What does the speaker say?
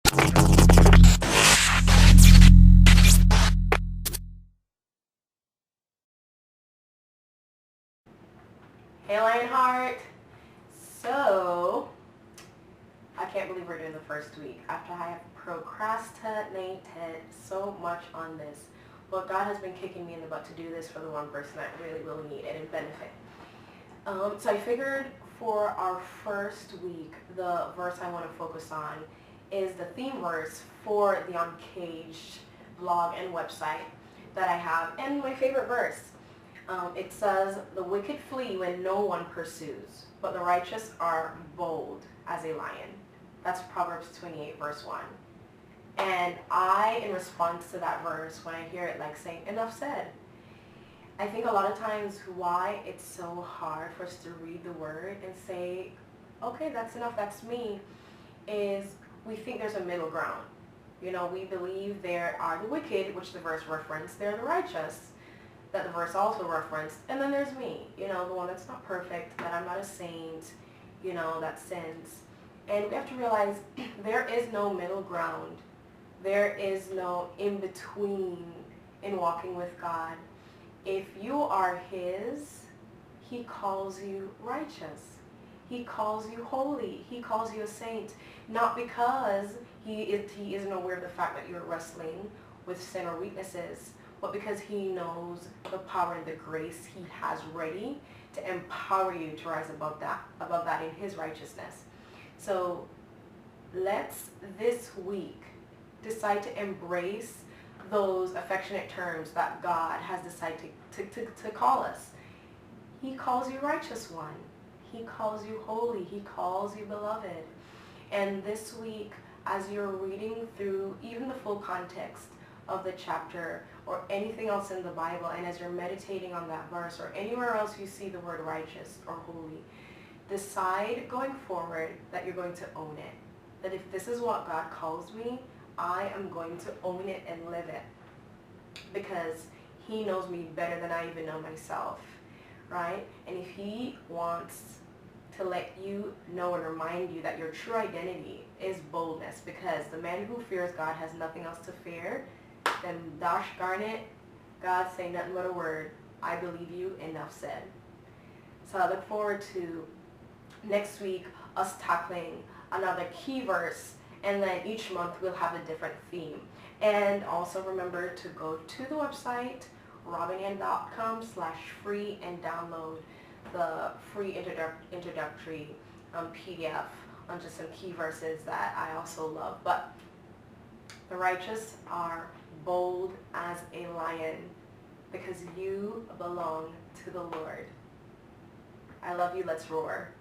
Hey Lionheart! So, I can't believe we're doing the first week after I have procrastinated so much on this. But God has been kicking me in the butt to do this for the one person that really will need it and benefit. So I figured for our first week, the verse I want to focus on is the theme verse for the UNCAGED blog and website that I have, and my favorite verse. It says, "The wicked flee when no one pursues, but the righteous are bold as a lion." That's Proverbs 28 verse 1. And I, in response to that verse, when I hear it like saying, enough said, I think a lot of times why it's so hard for us to read the word and say, okay, that's enough, that's me, is we think there's a middle ground. You know, we believe there are the wicked, which the verse referenced, they're the righteous, that the verse also referenced, and then there's me, you know, the one that's not perfect, that I'm not a saint, you know, that sins. And we have to realize there is no middle ground. There is no in-between in walking with God. If you are His, He calls you righteous. He calls you holy. He calls you a saint. Not because He isn't aware of the fact that you're wrestling with sin or weaknesses, but because He knows the power and the grace He has ready to empower you to rise above that in His righteousness. So let's this week decide to embrace those affectionate terms that God has decided to call us. He calls you righteous one. He calls you holy. He calls you beloved. And this week, as you're reading through even the full context of the chapter or anything else in the Bible, and as you're meditating on that verse or anywhere else you see the word righteous or holy, decide going forward that you're going to own it. That if this is what God calls me, I am going to own it and live it. Because He knows me better than I even know myself, right? And if He wants to let you know and remind you that your true identity is boldness, because the man who fears God has nothing else to fear, then gosh darn it, God say nothing but a word. I believe you, enough said. So I look forward to next week us tackling another key verse, and then each month we'll have a different theme. And also remember to go to the website robyn-ann.com/free and download the free introductory PDF on just some key verses that I also love. But the righteous are bold as a lion because you belong to the Lord. I love you. Let's roar.